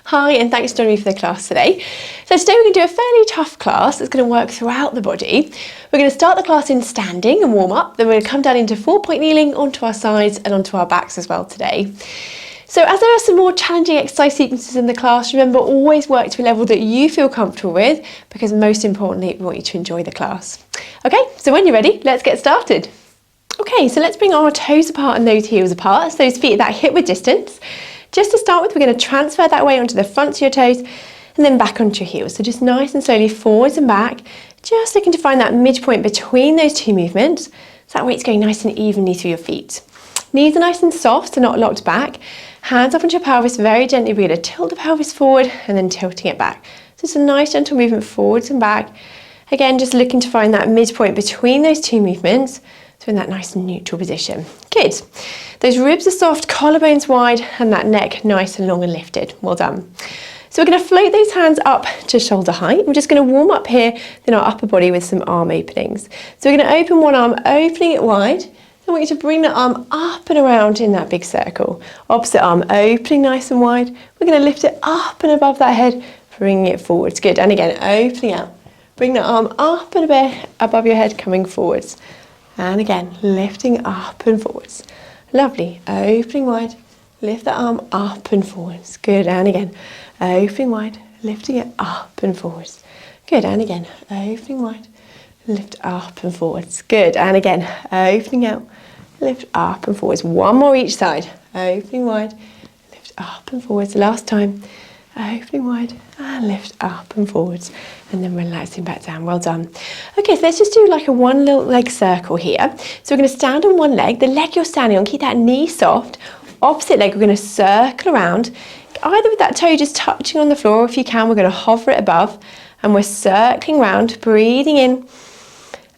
Hi, and thanks for joining me for the class today. So today we're going to do a fairly tough class that's going to work throughout the body. We're going to start the class in standing and warm up, then we're going to come down into 4-point kneeling onto our sides and onto our backs as well today. So as there are some more challenging exercise sequences in the class, remember always work to a level that you feel comfortable with, because most importantly we want you to enjoy the class. Okay, so when you're ready, let's get started. Okay, so let's bring our toes apart and those heels apart, so those feet at that hip width distance. Just to start with, we're going to transfer that weight onto the fronts of your toes and then back onto your heels. So just nice and slowly forwards and back, just looking to find that midpoint between those two movements. So that weight's going nice and evenly through your feet. Knees are nice and soft, so not locked back. Hands up onto your pelvis, very gently. We're going to tilt the pelvis forward and then tilting it back. So it's a nice gentle movement forwards and back. Again, just looking to find that midpoint between those two movements. So in that nice neutral position. Good. Those ribs are soft, collarbones wide, and that neck nice and long and lifted. Well done. So we're going to float those hands up to shoulder height. We're just going to warm up here in our upper body with some arm openings. So we're going to open one arm, opening it wide. Then I want you to bring that arm up and around in that big circle. Opposite arm opening nice and wide. We're going to lift it up and above that head, bringing it forwards. Good. And again, opening out. Bring that arm up and a bit above your head, coming forwards. And again, lifting up and forwards. Lovely. Opening wide, lift the arm up and forwards. Good. And again, opening wide, lifting it up and forwards. Good. And again, opening wide, lift up and forwards. Good. And again, opening out, lift up and forwards. One more each side. Opening wide, lift up and forwards. Last time. Opening wide and lift up and forwards, and then relaxing back down. Well done. Okay, so let's just do like a one little leg circle here. So we're going to stand on one leg. The leg you're standing on, keep that knee soft. Opposite leg, we're going to circle around, either with that toe just touching on the floor, or if you can, we're going to hover it above, and we're circling around, breathing in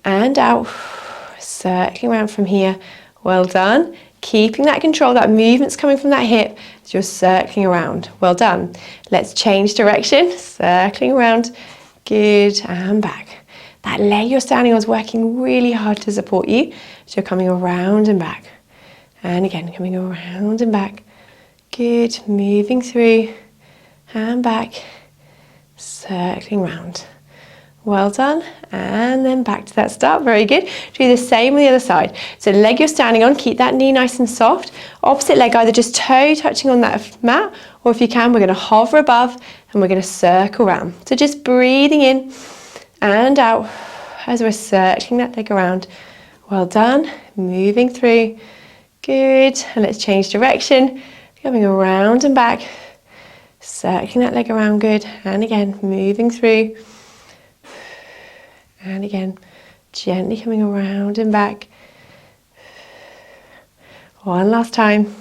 and out, circling around from here. Well done. Keeping that control, that movement's coming from that hip as you're circling around. Well done. Let's change direction, circling around. Good, and back. That leg you're standing on is working really hard to support you. So you're coming around and back. And again, coming around and back. Good, moving through and back, circling round. Well done, and then back to that start. Very good. Do the same on the other side. So leg you're standing on, keep that knee nice and soft. Opposite leg, either just toe touching on that mat, or if you can, we're going to hover above and we're going to circle around. So just breathing in and out as we're circling that leg around. Well done. Moving through. Good. And let's change direction. Coming around and back. Circling that leg around. Good. And again, moving through. And again, gently coming around and back. One last time.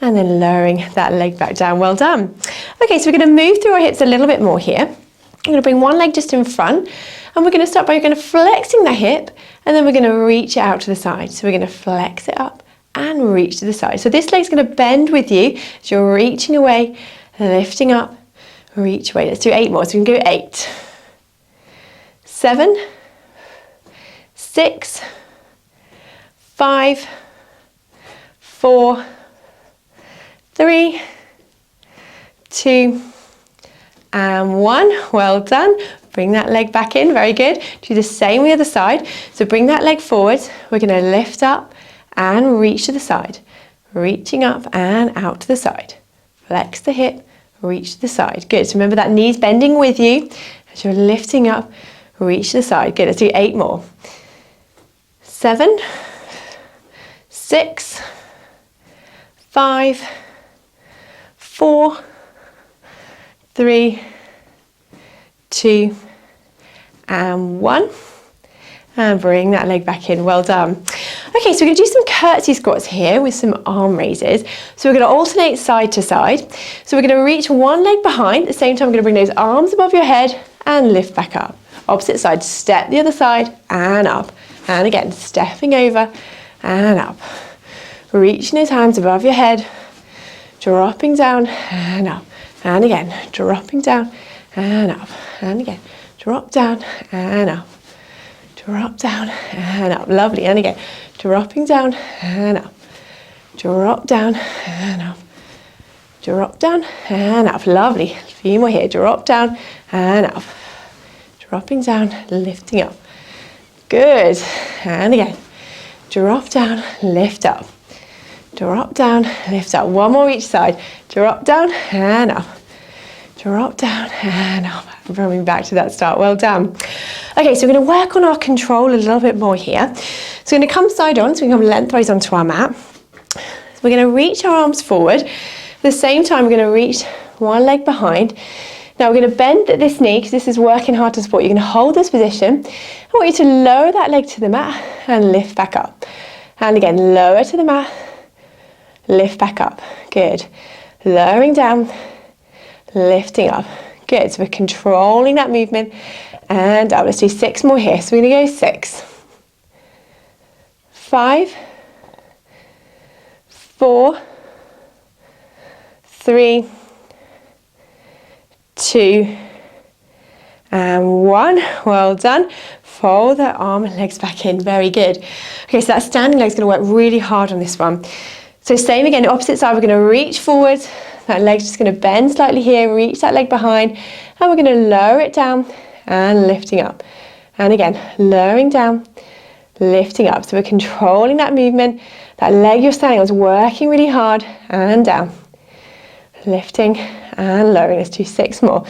And then lowering that leg back down. Well done. Okay, so we're going to move through our hips a little bit more here. I'm going to bring one leg just in front. And we're going to start by flexing the hip. And then we're going to reach it out to the side. So we're going to flex it up and reach to the side. So this leg's going to bend with you as you're reaching away, lifting up, reach away. Let's do 8 more. So we can go 8. 7, 6, 5, 4, 3, 2, and 1. Well done. Bring that leg back in. Very good. Do the same on the other side. So bring that leg forward. We're going to lift up and reach to the side. Reaching up and out to the side. Flex the hip. Reach to the side. Good. So remember that knee's bending with you as you're lifting up. Reach to the side. Good. Let's do 8 more. 7, 6, 5, 4, 3, 2, and 1. And bring that leg back in. Well done. Okay, so we're going to do some curtsey squats here with some arm raises. So we're going to alternate side to side. So we're going to reach one leg behind. At the same time, we're going to bring those arms above your head and lift back up. Opposite side, step the other side and up. And again, stepping over and up. Reaching those hands above your head, dropping down and up. And again, dropping down and up. And again, drop down and up. Drop down and up. Lovely. And again, dropping down and up. Drop down and up. drop down and up. Lovely. A few more here. Drop down and up. Dropping down, lifting up. Good. And again. Drop down, lift up. Drop down, lift up. One more each side. Drop down and up. Drop down and up. Coming back to that start. Well done. Okay, so we're going to work on our control a little bit more here. So we're going to come side on, so we come lengthwise onto our mat. So we're going to reach our arms forward. At the same time, we're going to reach one leg behind. Now we're going to bend at this knee because this is working hard to support. You're going to hold this position. I want you to lower that leg to the mat and lift back up. And again, lower to the mat, lift back up. Good. Lowering down, lifting up. Good. So we're controlling that movement and up. Let's do 6 more here. So we're going to go 6, 5, 4, 3, 2, and 1. Well done. Fold that arm and legs back in. Very good. Okay, so that standing leg is going to work really hard on this one. So same again, opposite side, we're going to reach forward. That leg's just going to bend slightly here, reach that leg behind, and we're going to lower it down and lifting up. And again, lowering down, lifting up. So we're controlling that movement. That leg you're standing on is working really hard and down. Lifting and lowering. Let's do 6 more.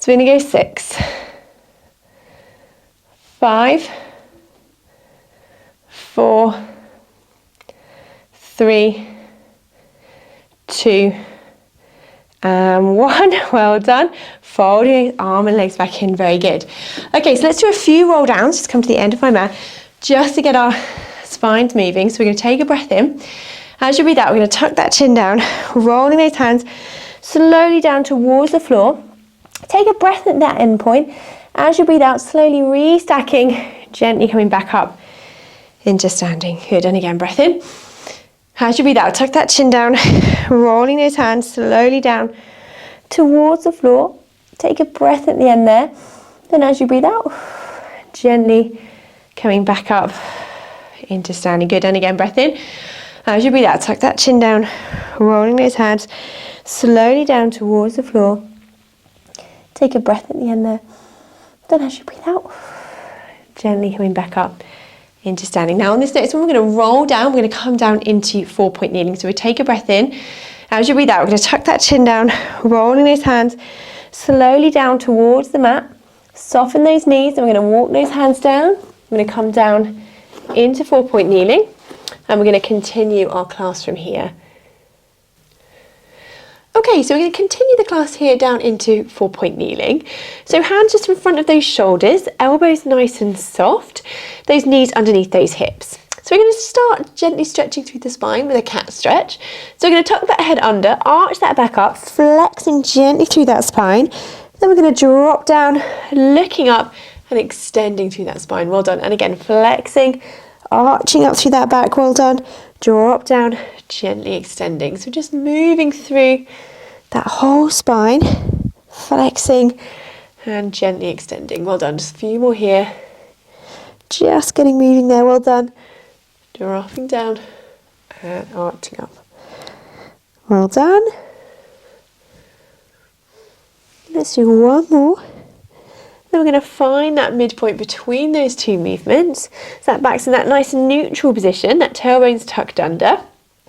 So we're going to go 6, 5, 4, 3, 2, and 1. Well done. Folding arm and legs back in. Very good. Okay, so let's do a few roll downs. Just come to the end of my mat just to get our spines moving. So we're going to take a breath in. As you breathe out, we're going to tuck that chin down, rolling those hands slowly down towards the floor. Take a breath at that end point. As you breathe out, slowly restacking, gently coming back up into standing. Good. And again, breath in. As you breathe out, tuck that chin down, rolling those hands slowly down towards the floor. Take a breath at the end there. Then as you breathe out, gently coming back up into standing. Good. And again, breath in. As you breathe out, tuck that chin down, rolling those hands slowly down towards the floor. Take a breath at the end there. Then as you breathe out, gently coming back up into standing. Now on this next one, we're going to roll down. We're going to come down into 4-point kneeling. So we take a breath in. As you breathe out, we're going to tuck that chin down, rolling those hands slowly down towards the mat. Soften those knees, and we're going to walk those hands down. We're going to come down into 4-point kneeling, and we're going to continue our class from here. Okay, so we're going to continue the class here down into 4-point kneeling. So hands just in front of those shoulders, elbows nice and soft, those knees underneath those hips. So we're going to start gently stretching through the spine with a cat stretch. So we're going to tuck that head under, arch that back up, flexing gently through that spine. Then we're going to drop down, looking up and extending through that spine. Well done. And again, flexing, arching up through that back. Well done. Drop down, gently extending. So just moving through that whole spine, flexing and gently extending. Well done. Just a few more here. Just getting moving there. Well done. Dropping down and arching up. Well done. Let's do one more. Then we're going to find that midpoint between those two movements. So that back's in that nice neutral position, that tailbone's tucked under.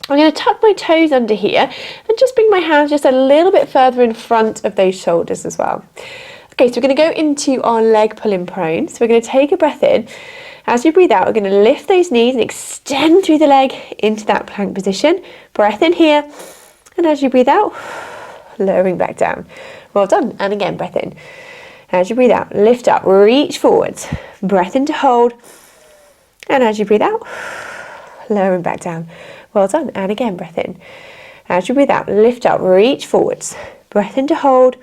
I'm going to tuck my toes under here and just bring my hands just a little bit further in front of those shoulders as well. Okay, so we're going to go into our leg pull-in prone. So we're going to take a breath in. As you breathe out, we're going to lift those knees and extend through the leg into that plank position. Breath in here. And as you breathe out, lowering back down. Well done. And again, breath in. As you breathe out, lift up, reach forwards. Breath in to hold. And as you breathe out, lowering back down. Well done. And again, breath in. As you breathe out, lift up, reach forwards. Breath in to hold.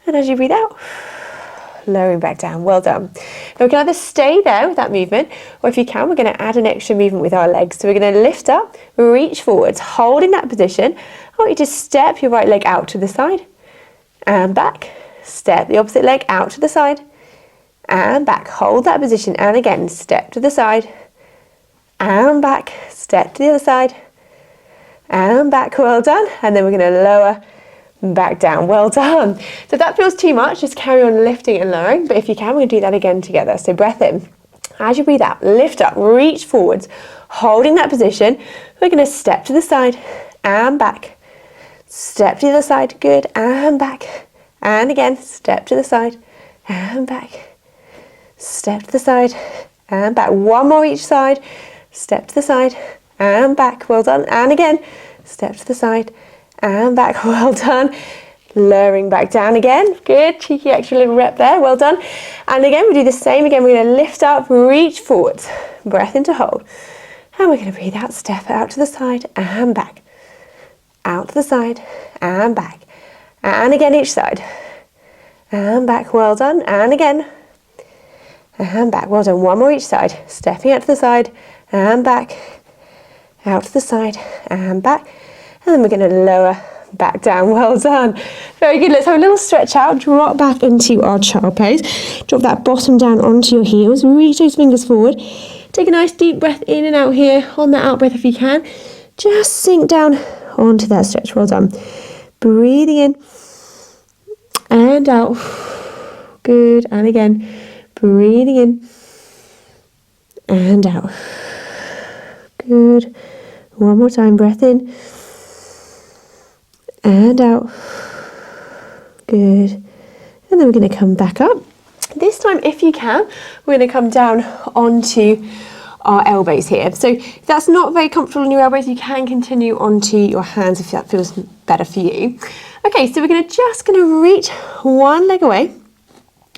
And as you breathe out, lowering back down. Well done. Now we can either stay there with that movement, or if you can, we're going to add an extra movement with our legs. So we're going to lift up, reach forwards, holding that position. I want you to step your right leg out to the side and back. Step the opposite leg out to the side and back. Hold that position, and again, step to the side and back. Step to the other side and back, well done. And then we're going to lower, back down, well done. So if that feels too much, just carry on lifting and lowering, but if you can, we're going to do that again together. So breath in. As you breathe out, lift up, reach forwards, holding that position. We're going to step to the side and back. Step to the other side, good, and back. And again, step to the side and back. Step to the side and back. One more each side. Step to the side and back, well done. And again, step to the side and back, well done. Lowering back down again, good, cheeky extra little rep there, well done. And again, we do the same again, we're going to lift up, reach forwards, breath in to hold. And we're going to breathe out, step out to the side and back. Out to the side and back. And again each side. And back, well done. And again. And back, well done. One more each side. Stepping out to the side and back. Out to the side and back. And then we're going to lower back down, well done. Very good, let's have a little stretch out, drop back into our child pose. Drop that bottom down onto your heels, reach those fingers forward. Take a nice deep breath in and out here. On that out breath if you can, just sink down onto that stretch, well done. Breathing in and out, good, and again, breathing in and out, good. One more time, breath in and out, good. And then we're going to come back up. This time, if you can, we're going to come down onto our elbows here. So if that's not very comfortable in your elbows, you can continue onto your hands if that feels better for you. Okay, so we're just going to reach one leg away.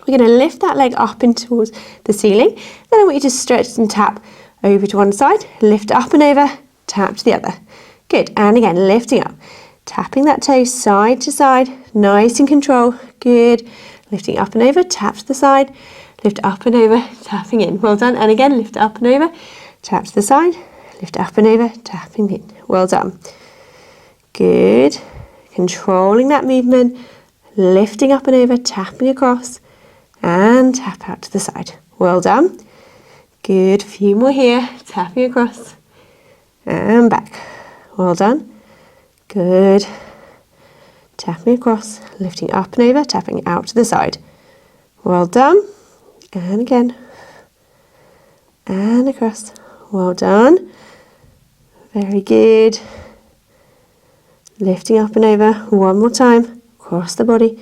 We're going to lift that leg up in towards the ceiling. Then I want you to stretch and tap over to one side, lift up and over, tap to the other. Good, and again, lifting up, tapping that toe side to side, nice and control, good. Lifting up and over, tap to the side, lift up and over, tapping in, well done. And again, lift up and over, tap to the side, lift up and over, tapping in, well done. Good, controlling that movement, lifting up and over, tapping across, and tap out to the side, well done. Good, a few more here, tapping across, and back, well done. Good. Tapping across, lifting up and over, tapping out to the side. Well done. And again. And across. Well done. Very good. Lifting up and over. One more time. Across the body.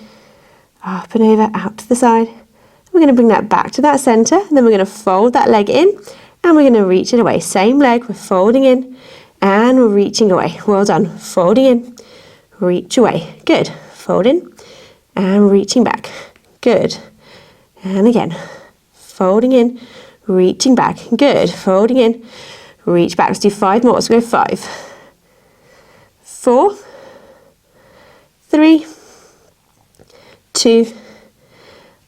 Up and over, out to the side. We're going to bring that back to that centre. And then we're going to fold that leg in. And we're going to reach it away. Same leg, we're folding in. And we're reaching away. Well done. Folding in. Reach away, good, fold in and reaching back, good, and again, folding in, reaching back, good, folding in, reach back. Let's do 5 more, let's go 5, 4, 3, 2,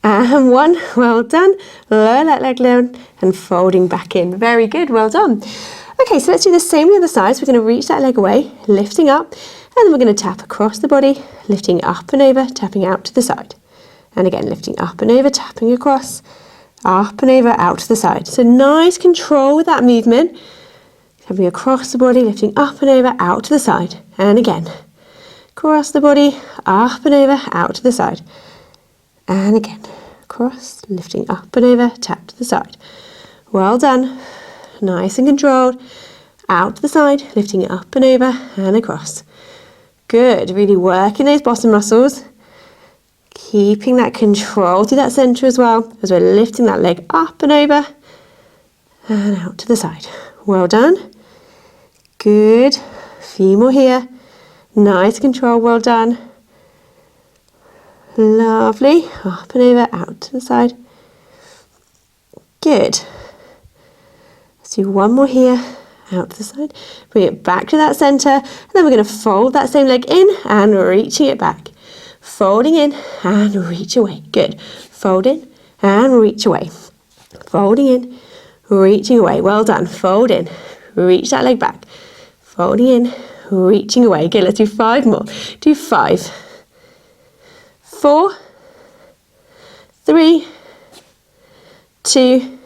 and 1, well done. Lower that leg down and folding back in, very good, well done. Okay, so let's do the same on the other side. So we're going to reach that leg away, lifting up, and then we're going to tap across the body, lifting up and over, tapping out to the side. And again, lifting up and over, tapping across, up and over, out to the side. So nice control with that movement. Tapping across the body, lifting up and over, out to the side. And again, across the body, up and over, out to the side. And again, across, lifting up and over, tap to the side. Well done. Nice and controlled. Out to the side, lifting up and over and across. Good, really working those bottom muscles. Keeping that control through that centre as well, as we're lifting that leg up and over and out to the side. Well done. Good. A few more here. Nice control, well done. Lovely. Up and over, out to the side. Good. Let's do one more here. Out to the side, bring it back to that centre, and then we're going to fold that same leg in and reaching it back. Folding in and reach away. Good. Fold in and reach away. Folding in, reaching away. Well done. Fold in, reach that leg back. Folding in, reaching away. Good. Let's do 5 more. Do 5, 4, 3, 2,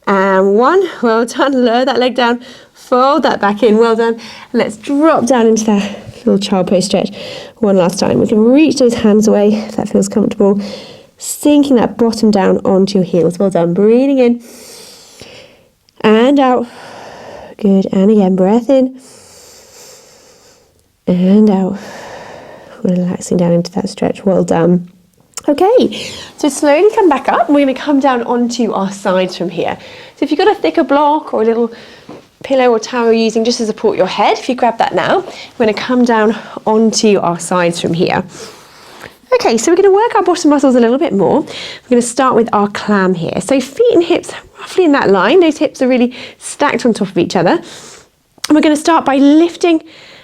and 1. Well done. Lower that leg down. Fold that back in, well done. Let's drop down into that little child pose stretch one last time. We can reach those hands away if that feels comfortable. Sinking that bottom down onto your heels, well done. Breathing in and out. Good, and again, breath in and out. Relaxing down into that stretch, well done. Okay, so slowly come back up. We're going to come down onto our sides from here. So if you've got a thicker block or a little pillow or towel you're using just to support your head, if you grab that now, we're going to come down onto our sides from here. Okay, so we're going to work our bottom muscles a little bit more. We're going to start with our clam here. So feet and hips roughly in that line. Those hips are really stacked on top of each other. And we're going to start by lifting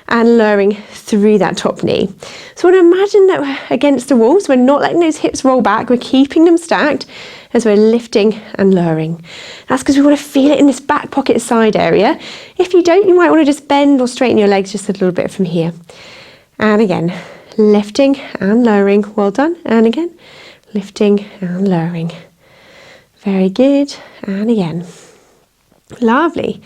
and lowering through that top knee. So I want to imagine that we're against the wall, so we're not letting those hips roll back, we're keeping them stacked as we're lifting and lowering. That's because we want to feel it in this back pocket side area. If you don't, you might want to just bend or straighten your legs just a little bit from here. And again, lifting and lowering, well done. And again, lifting and lowering. Very good, and again. Lovely.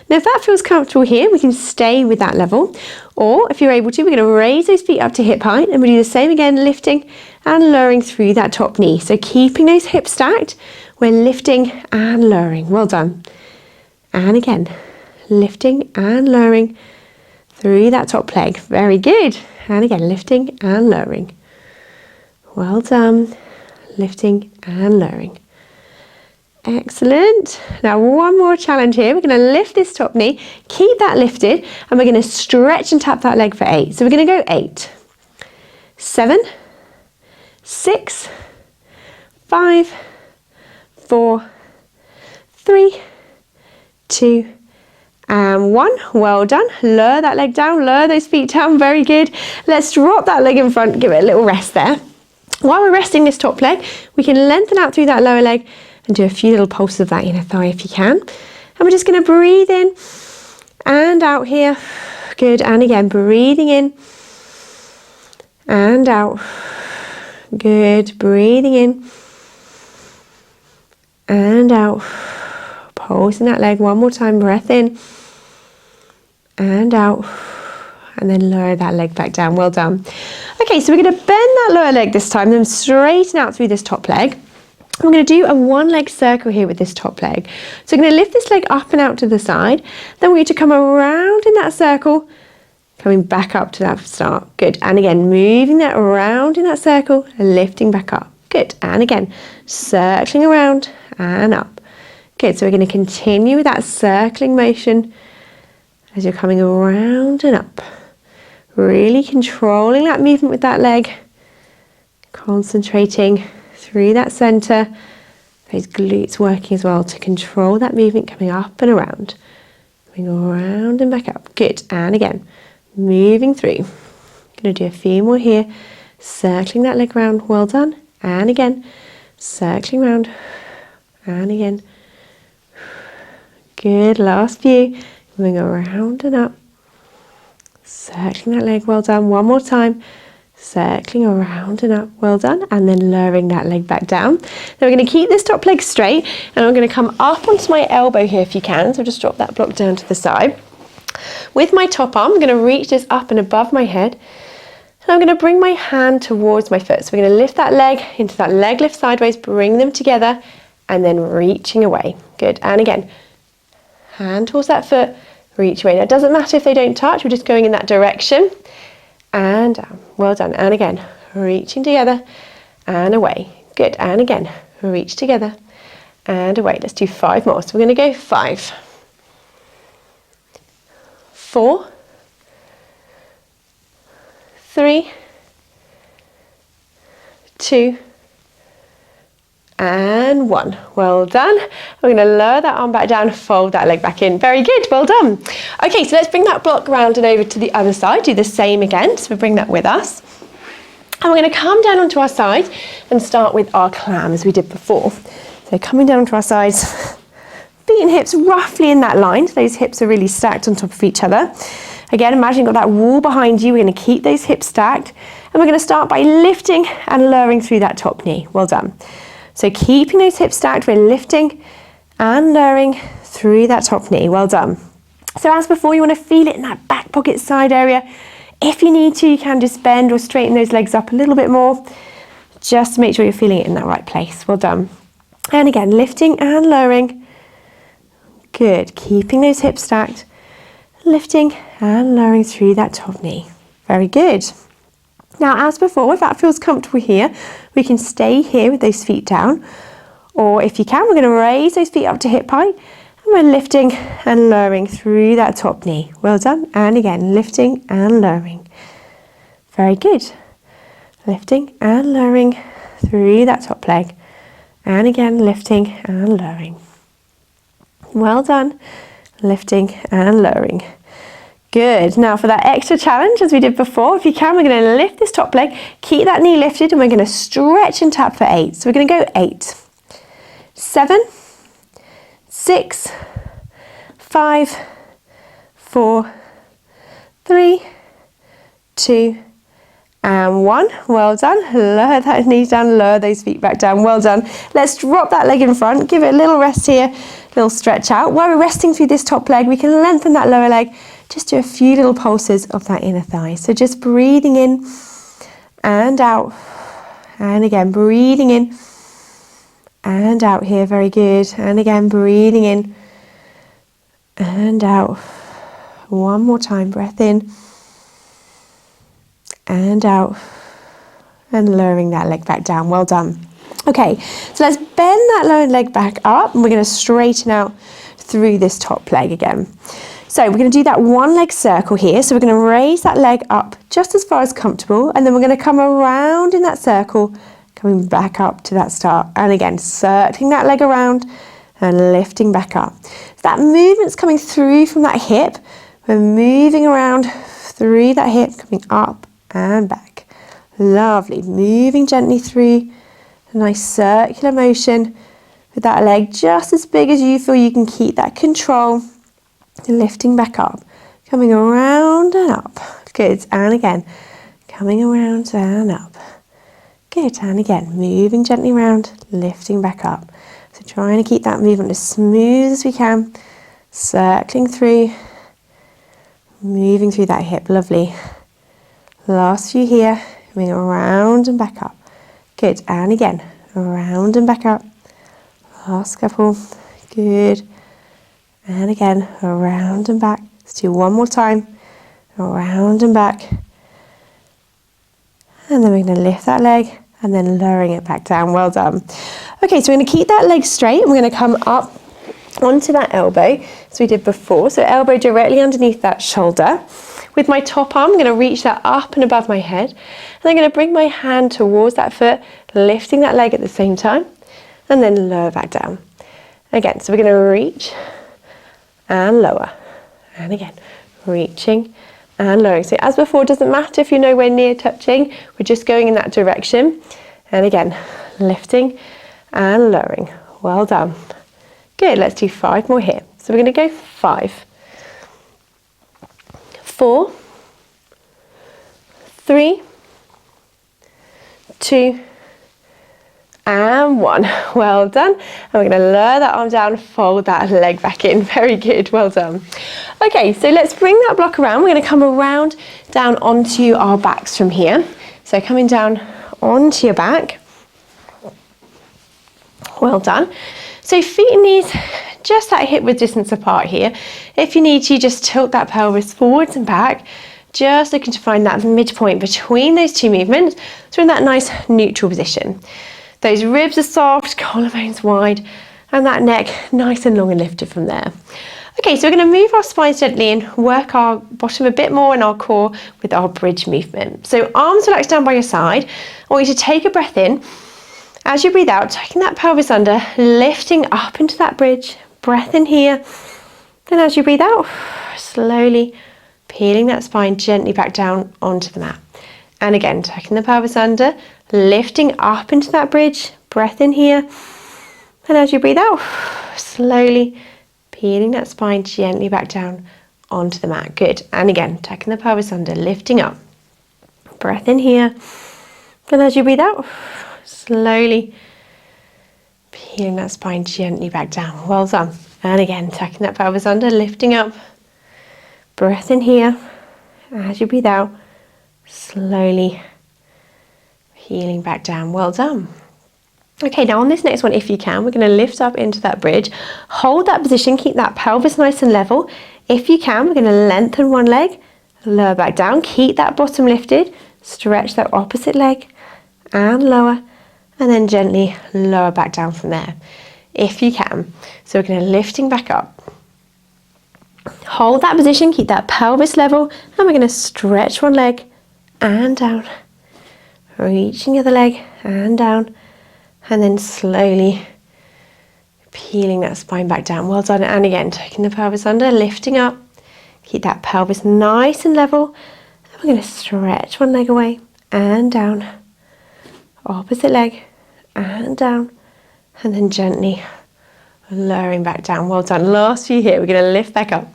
Now if that feels comfortable here, we can stay with that level, or if you're able to, we're going to raise those feet up to hip height and we do the same again, lifting and lowering through that top knee. So keeping those hips stacked, we're lifting and lowering, well done. And again, lifting and lowering through that top leg, very good. And again, lifting and lowering, well done, lifting and lowering. Excellent. Now one more challenge here. We're going to lift this top knee, keep that lifted, and we're going to stretch and tap that leg for 8. So we're going to go 8, 7, 6, 5, 4, 3, 2, and 1. Well done. Lower that leg down, lower those feet down. Very good. Let's drop that leg in front, give it a little rest there. While we're resting this top leg, we can lengthen out through that lower leg and do a few little pulses of that inner thigh if you can. And we're just going to breathe in and out here. Good, and again, breathing in and out. Good, breathing in and out. Pulsing that leg one more time, breath in and out. And then lower that leg back down, well done. Okay, so we're going to bend that lower leg this time, then straighten out through this top leg. We're going to do a one leg circle here with this top leg. So we're going to lift this leg up and out to the side. Then we're going to come around in that circle, coming back up to that start. Good. And again, moving that around in that circle and lifting back up. Good. And again, circling around and up. Good. So we're going to continue with that circling motion as you're coming around and up. Really controlling that movement with that leg. Concentrating through that centre, those glutes working as well to control that movement coming up and around. Coming around and back up. Good. And again, moving through. Going to do a few more here. Circling that leg round. Well done. And again, circling round. And again. Good. Last few. Moving around and up. Circling that leg. Well done. One more time. Circling around and up, well done, and then lowering that leg back down. Then we're going to keep this top leg straight, and I'm going to come up onto my elbow here if you can, so just drop that block down to the side. With my top arm, I'm going to reach this up and above my head, and I'm going to bring my hand towards my foot. So we're going to lift that leg into that leg lift sideways, bring them together, and then reaching away. Good, and again, hand towards that foot, reach away. Now it doesn't matter if they don't touch, we're just going in that direction. And down, well done, and again, reaching together and away. Good, and again, reach together and away. Let's do 5 more. So we're going to go 5, 4, 3, 2, and 1. Well done. We're going to lower that arm back down, fold that leg back in. Very good, well done. Okay, so let's bring that block round and over to the other side. Do the same again, so we bring that with us. And we're going to come down onto our sides and start with our clam as we did before. So coming down onto our sides, feet and hips roughly in that line. So those hips are really stacked on top of each other. Again, imagine you've got that wall behind you. We're going to keep those hips stacked. And we're going to start by lifting and lowering through that top knee. Well done. So keeping those hips stacked, we're lifting and lowering through that top knee. Well done. So as before, you want to feel it in that back pocket side area. If you need to, you can just bend or straighten those legs up a little bit more, just to make sure you're feeling it in that right place. Well done. And again, lifting and lowering. Good, keeping those hips stacked, lifting and lowering through that top knee. Very good. Now, as before, if that feels comfortable here, we can stay here with those feet down, or if you can, we're going to raise those feet up to hip height, and we're lifting and lowering through that top knee. Well done. And again, lifting and lowering. Very good. Lifting and lowering through that top leg. And again, lifting and lowering. Well done. Lifting and lowering. Good. Now for that extra challenge, as we did before, if you can, we're going to lift this top leg, keep that knee lifted, and we're going to stretch and tap for 8. So we're going to go 8, 7, 6, 5, 4, 3, 2, and 1. Well done. Lower that knees down, lower those feet back down. Well done. Let's drop that leg in front, give it a little rest here, little stretch out. While we're resting through this top leg, we can lengthen that lower leg. Just do a few little pulses of that inner thigh. So just breathing in and out. And again, breathing in and out here. Very good. And again, breathing in and out. One more time. Breath in and out. And lowering that leg back down. Well done. Okay, so let's bend that lower leg back up, and we're going to straighten out through this top leg again. So we're going to do that one leg circle here. So we're going to raise that leg up just as far as comfortable, and then we're going to come around in that circle, coming back up to that start. And again, circling that leg around and lifting back up. So that movement's coming through from that hip. We're moving around through that hip, coming up and back. Lovely. Moving gently through a nice circular motion with that leg just as big as you feel you can keep that control. Lifting back up, coming around and up. Good. And again, coming around and up. Good. And again, moving gently around, lifting back up. So trying to keep that movement as smooth as we can. Circling through, moving through that hip. Lovely. Last few here, coming around and back up. Good. And again, around and back up. Last couple. Good. And again, around and back. Let's do one more time. Around and back. And then we're going to lift that leg and then lowering it back down. Well done. Okay, so we're going to keep that leg straight. And we're going to come up onto that elbow as we did before. So elbow directly underneath that shoulder. With my top arm, I'm going to reach that up and above my head. And I'm going to bring my hand towards that foot, lifting that leg at the same time. And then lower back down. Again, so we're going to reach and lower, and again, reaching and lowering. So as before, it doesn't matter if you're nowhere near touching, we're just going in that direction. And again, lifting and lowering. Well done. Good, let's do 5 more here. So we're going to go 5, 4, 3, 2, and 1. Well done. And we're going to lower that arm down, fold that leg back in. Very good. Well done. Okay, so let's bring that block around. We're going to come around down onto our backs from here. So coming down onto your back. Well done. So feet and knees just that hip width distance apart here. If you need to, just tilt that pelvis forwards and back. Just looking to find that midpoint between those two movements. So in that nice neutral position. Those ribs are soft, collarbones wide, and that neck nice and long and lifted from there. Okay, so we're going to move our spines gently and work our bottom a bit more and our core with our bridge movement. So arms relaxed down by your side. I want you to take a breath in. As you breathe out, tucking that pelvis under, lifting up into that bridge. Breath in here. Then as you breathe out, slowly peeling that spine gently back down onto the mat. And again, tucking the pelvis under, lifting up into that bridge, breath in here. And as you breathe out, slowly peeling that spine gently back down onto the mat. Good. And again, tucking the pelvis under, lifting up, breath in here. And as you breathe out, slowly peeling that spine gently back down. Well done. And again, tucking that pelvis under, lifting up, Breath in here. As you breathe out, slowly healing back down. Well done. Okay, now on this next one, if you can, we're going to lift up into that bridge. Hold that position, keep that pelvis nice and level. If you can, we're going to lengthen one leg, lower back down, keep that bottom lifted, stretch that opposite leg and lower, and then gently lower back down from there, if you can. So we're going to lifting back up. Hold that position, keep that pelvis level, and we're going to stretch one leg and down, reaching the other leg and down, and then slowly peeling that spine back down. Well done. And again, taking the pelvis under, lifting up, keep that pelvis nice and level, and we're going to stretch one leg away and down, opposite leg and down, and then gently lowering back down. Well done. Last few here. We're going to lift back up.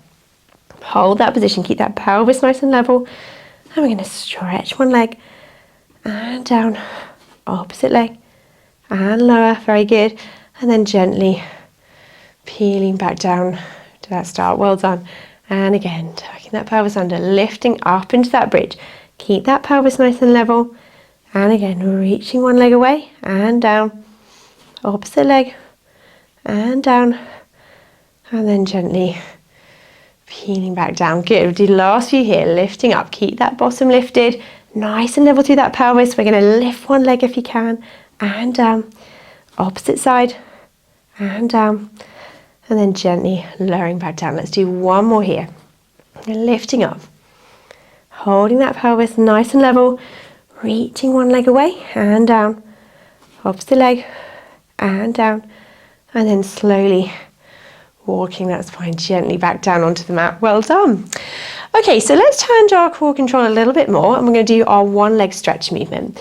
Hold that position. Keep that pelvis nice and level. And we're going to stretch one leg and down, opposite leg and lower. Very good. And then gently peeling back down to that start. Well done. And again, tucking that pelvis under, lifting up into that bridge. Keep that pelvis nice and level. And again, reaching one leg away and down, opposite leg and down, and then gently peeling back down. Good. We'll do the last few here, lifting up. Keep that bottom lifted, nice and level through that pelvis. We're going to lift one leg if you can, and down, opposite side, and down, and then gently lowering back down. Let's do one more here. Lifting up, holding that pelvis nice and level, reaching one leg away and down, opposite leg and down, and then slowly walking that spine gently back down onto the mat. Well done. Okay, so let's turn to our core control a little bit more, and we're going to do our one leg stretch movement.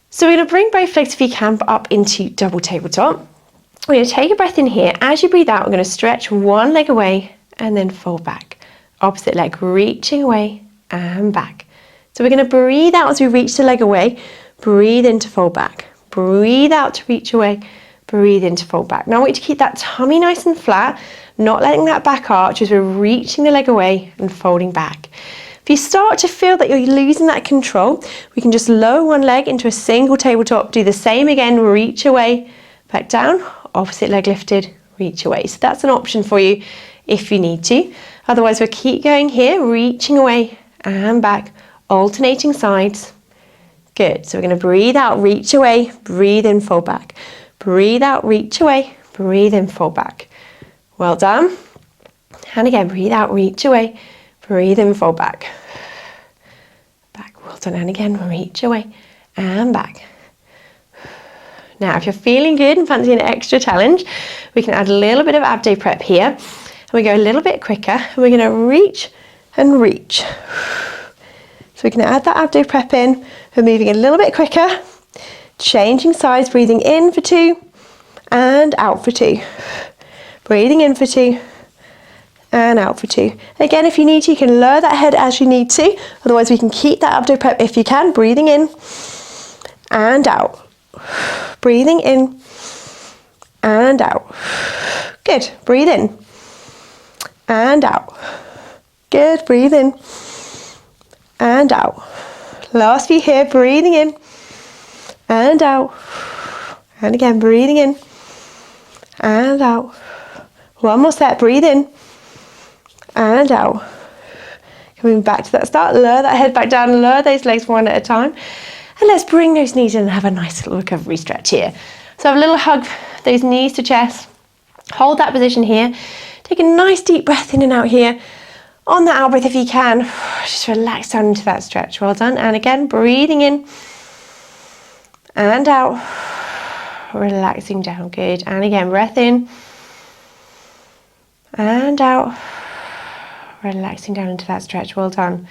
So we're going to bring both legs, if you can, up into double tabletop. We're going to take a breath in here. As you breathe out, we're going to stretch one leg away and then fold back. Opposite leg, reaching away and back. So we're going to breathe out as we reach the leg away, breathe in to fold back, breathe out to reach away, breathe in to fold back. Now I want you to keep that tummy nice and flat, not letting that back arch as we're reaching the leg away and folding back. If you start to feel that you're losing that control, we can just lower one leg into a single tabletop, do the same again, reach away, back down, opposite leg lifted, reach away. So that's an option for you if you need to. Otherwise we'll keep going here, reaching away and back, alternating sides. Good. So we're going to breathe out, reach away, breathe in, fold back. Breathe out, reach away, breathe in, fold back. Well done. And again, breathe out, reach away, breathe in, fold back. Back. Well done. And again, reach away and back. Now, if you're feeling good and fancy an extra challenge, we can add a little bit of abdo prep here. And we go a little bit quicker. And we're going to reach and reach. So we can add that abdo prep in. We're moving a little bit quicker, changing sides, breathing in for 2 and out for 2. Breathing in for 2 and out for 2. Again, if you need to, you can lower that head as you need to. Otherwise, we can keep that abdo prep if you can. Breathing in and out. Breathing in and out. Good. Breathe in and out. Good. Breathe in and out. Last few here, breathing in and out. And again, breathing in and out. One more set, breathe in and out. Coming back to that start, lower that head back down, lower those legs one at a time. And let's bring those knees in and have a nice little recovery stretch here. So have a little hug, those knees to chest. Hold that position here. Take a nice deep breath in and out here. On the out breath, if you can, just relax down into that stretch. Well done. And again, breathing in and out, relaxing down. Good. And again, breath in and out, relaxing down into that stretch. Well done.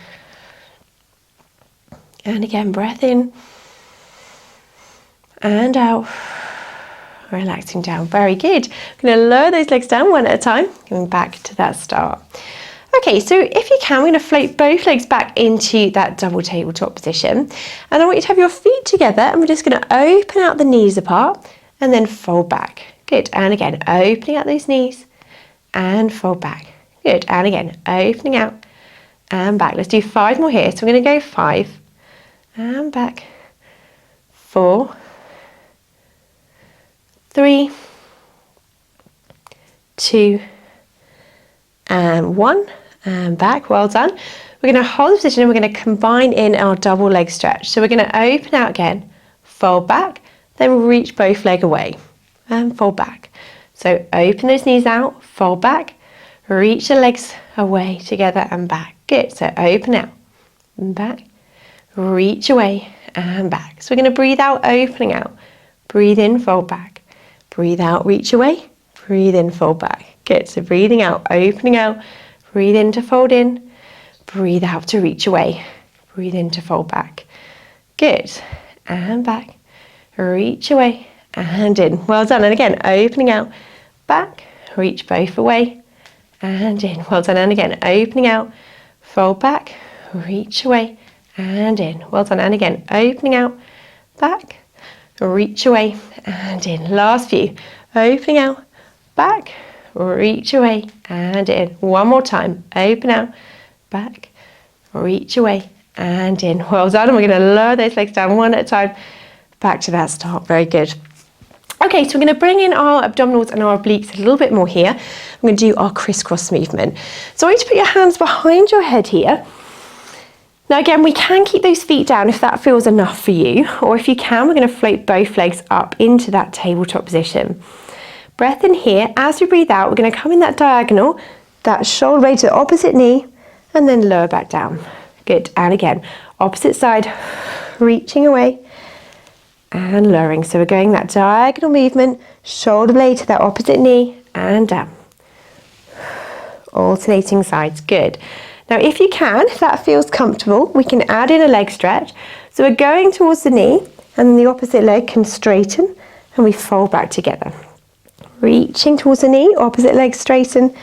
And again, breath in and out, relaxing down. Very good. I'm going to lower those legs down one at a time, going back to that start. Okay, so if you can, we're going to float both legs back into that double tabletop position. And I want you to have your feet together, and we're just going to open out the knees apart and then fold back. Good. And again, opening out those knees and fold back. Good. And again, opening out and back. Let's do 5 more here. So we're going to go 5 and back, 4, 3, 2, and 1, and back. Well done. We're going to hold the position and we're going to combine in our double leg stretch. So we're going to open out again, fold back, then reach both legs away and fold back. So open those knees out, fold back, reach the legs away together and back. Good. So open out and back, reach away and back. So we're going to breathe out, opening out. Breathe in, fold back. Breathe out, reach away. Breathe in, fold back. Good. So breathing out, opening out. Breathe in to fold in. Breathe out to reach away. Breathe in to fold back. Good. And back. Reach away and in. Well done. And again, opening out, back, reach both away and in. Well done. And again, opening out, fold back, reach away and in. Well done. And again, opening out, back, reach away and in. Last few. Opening out, back, reach away and in. One more time. Open out, back, reach away and in. Well done. And we're going to lower those legs down one at a time. Back to that start. Very good. Okay, so we're going to bring in our abdominals and our obliques a little bit more here. I'm going to do our crisscross movement. So I want you to put your hands behind your head here. Now again, we can keep those feet down if that feels enough for you, or if you can, we're going to float both legs up into that tabletop position. Breath in here. As we breathe out, we're going to come in that diagonal, that shoulder blade to the opposite knee, and then lower back down. Good. And again, opposite side, reaching away and lowering. So we're going that diagonal movement, shoulder blade to that opposite knee and down. Alternating sides. Good. Now if you can, if that feels comfortable, we can add in a leg stretch. So we're going towards the knee and the opposite leg can straighten and we fold back together. Reaching towards the knee, opposite leg straighten,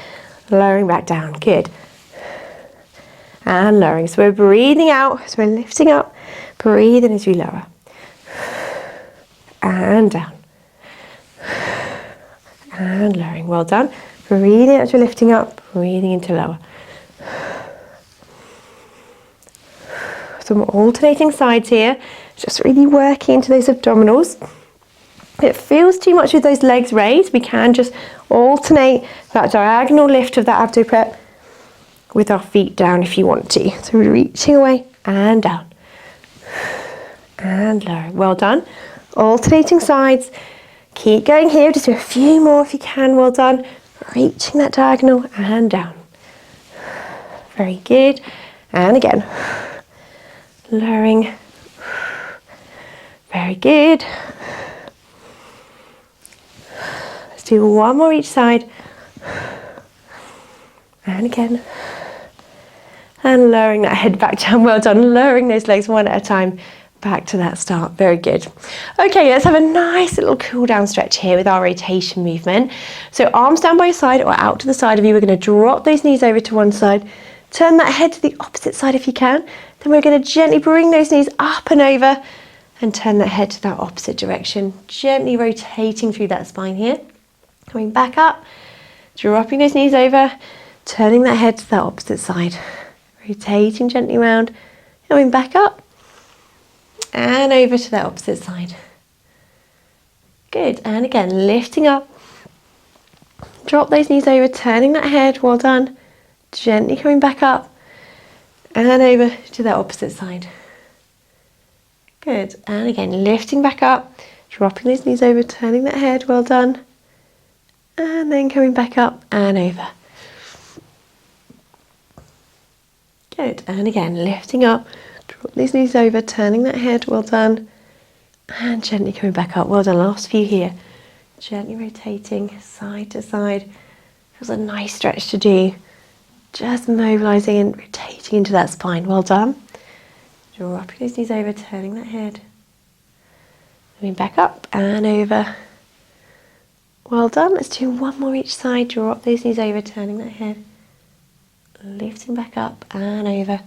lowering back down. Good. And lowering. So we're breathing out as we're lifting up, breathing as we lower. And down. And lowering. Well done. Breathing as we're lifting up, breathing into lower. Some alternating sides here. Just really working into those abdominals. If it feels too much with those legs raised, we can just alternate that diagonal lift of that abdo prep with our feet down if you want to. So we're reaching away and down. And lowering. Well done. Alternating sides. Keep going here. Just do a few more if you can. Well done. Reaching that diagonal and down. Very good. And again. Lowering. Very good. Let's do one more each side. And again. And lowering that head back down. Well done. Lowering those legs one at a time. Back to that start. Very good. Okay, let's have a nice little cool down stretch here with our rotation movement. So arms down by your side or out to the side of you. We're going to drop those knees over to one side. Turn that head to the opposite side if you can. Then we're going to gently bring those knees up and over and turn that head to that opposite direction. Gently rotating through that spine here. Coming back up, dropping those knees over, turning that head to that opposite side. Rotating gently around, coming back up. And over to that opposite side. Good. And again, lifting up. Drop those knees over, turning that head. Well done. Gently coming back up. And over to that opposite side. Good. And again, lifting back up. Dropping those knees over, turning that head. Well done. And then coming back up and over. Good. And again, lifting up. Drop these knees over, turning that head, well done. And gently coming back up, well done. Last few here. Gently rotating side to side. Feels a nice stretch to do. Just mobilising and rotating into that spine, well done. Dropping those knees over, turning that head. Coming back up and over. Well done. Let's do one more each side. Drop those knees over, turning that head. Lifting back up and over.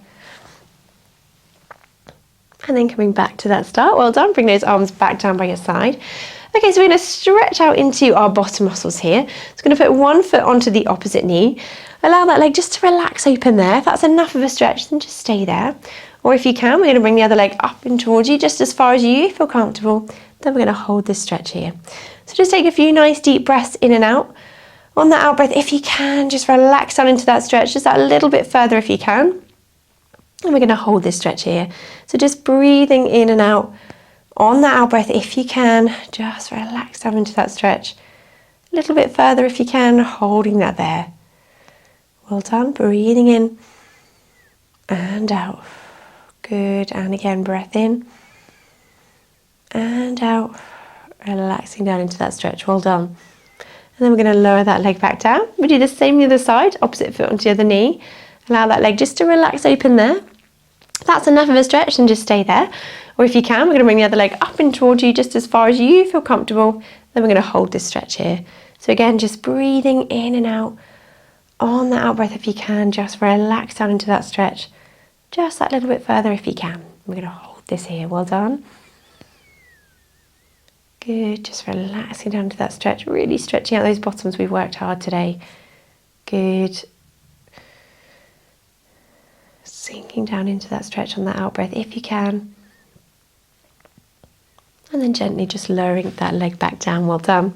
And then coming back to that start. Well done. Bring those arms back down by your side. Okay, so we're going to stretch out into our bottom muscles here. So we're going to put one foot onto the opposite knee. Allow that leg just to relax open there. If that's enough of a stretch, then just stay there. Or if you can, we're going to bring the other leg up and towards you, just as far as you feel comfortable. Then we're going to hold this stretch here. So just take a few nice deep breaths in and out. On that out breath, if you can, just relax down into that stretch, just that little bit further if you can. And we're going to hold this stretch here. So just breathing in and out. On that out breath, if you can, just relax down into that stretch. A little bit further if you can, holding that there. Well done. Breathing in and out. Good. And again, breath in and out. Relaxing down into that stretch. Well done. And then we're going to lower that leg back down. We do the same the other side, opposite foot onto the other knee. Allow that leg just to relax open there. If that's enough of a stretch, then just stay there. Or if you can, we're going to bring the other leg up and towards you just as far as you feel comfortable. Then we're going to hold this stretch here. So again, just breathing in and out. On that out breath, if you can, just relax down into that stretch. Just that little bit further if you can. We're going to hold this here. Well done. Good. Just relaxing down to that stretch. Really stretching out those bottoms. We've worked hard today. Good. Sinking down into that stretch on that out breath if you can. And then gently just lowering that leg back down. Well done.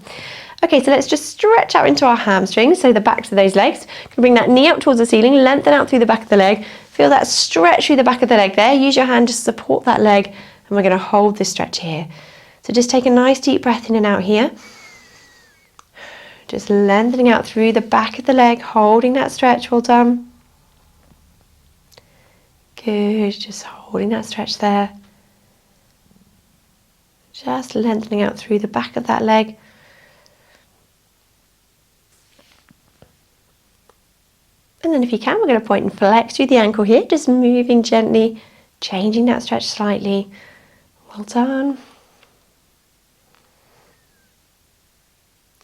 Okay, so let's just stretch out into our hamstrings, so the backs of those legs. Bring that knee up towards the ceiling, lengthen out through the back of the leg. Feel that stretch through the back of the leg there. Use your hand to support that leg, and we're going to hold this stretch here. So just take a nice deep breath in and out here. Just lengthening out through the back of the leg, holding that stretch. Well done. Good, just holding that stretch there. Just lengthening out through the back of that leg. And then if you can, we're going to point and flex through the ankle here, just moving gently, changing that stretch slightly. Well done.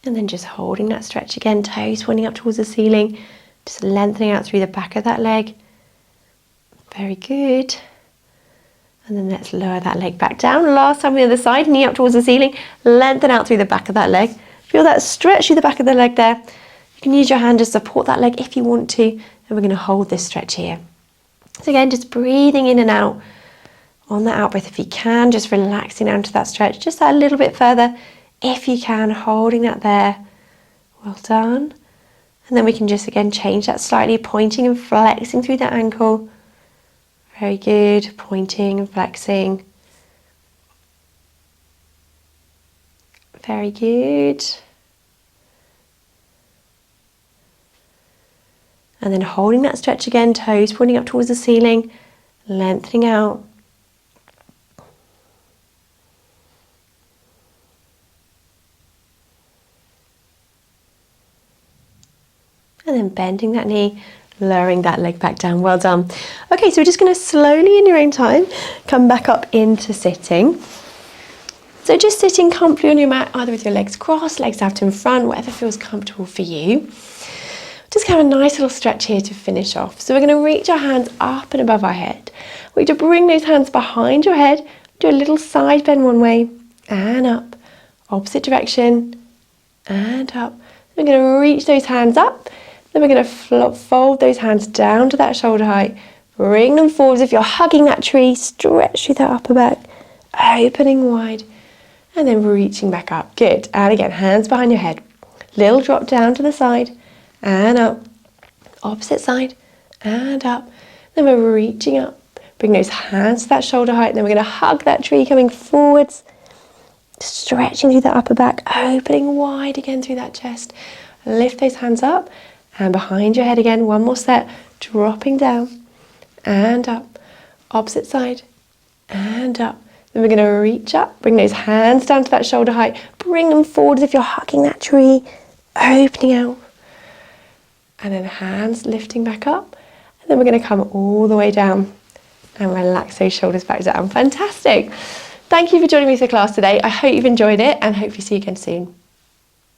And then just holding that stretch again, toes pointing up towards the ceiling, just lengthening out through the back of that leg. Very good. And then let's lower that leg back down. Last time on the other side, knee up towards the ceiling, lengthen out through the back of that leg. Feel that stretch through the back of the leg there. You can use your hand to support that leg if you want to, and we're going to hold this stretch here. So again, just breathing in and out. On that out breath, if you can, just relaxing down to that stretch, just that a little bit further, if you can, holding that there. Well done. And then we can just again change that slightly, pointing and flexing through that ankle. Very good, pointing and flexing. Very good. And then holding that stretch again, toes pointing up towards the ceiling, lengthening out. And then bending that knee, lowering that leg back down. Well done. Okay, so we're just going to slowly in your own time come back up into sitting. So just sitting comfortably on your mat, either with your legs crossed, legs out in front, whatever feels comfortable for you. Just have a nice little stretch here to finish off. So we're going to reach our hands up and above our head. We're going to bring those hands behind your head, do a little side bend one way and up, opposite direction and up. We're going to reach those hands up. Then we're going to fold those hands down to that shoulder height. Bring them forwards. If you're hugging that tree, stretch through that upper back, opening wide, and then reaching back up. Good. And again, hands behind your head. Little drop down to the side and up. Opposite side and up. Then we're reaching up. Bring those hands to that shoulder height. Then we're going to hug that tree coming forwards. Stretching through that upper back, opening wide again through that chest. Lift those hands up. And behind your head again, one more set, dropping down and up, opposite side and up. Then we're going to reach up, bring those hands down to that shoulder height, bring them forward as if you're hugging that tree, opening out. And then hands lifting back up. And then we're going to come all the way down and relax those shoulders back down. Fantastic. Thank you for joining me for class today. I hope you've enjoyed it and hopefully see you again soon.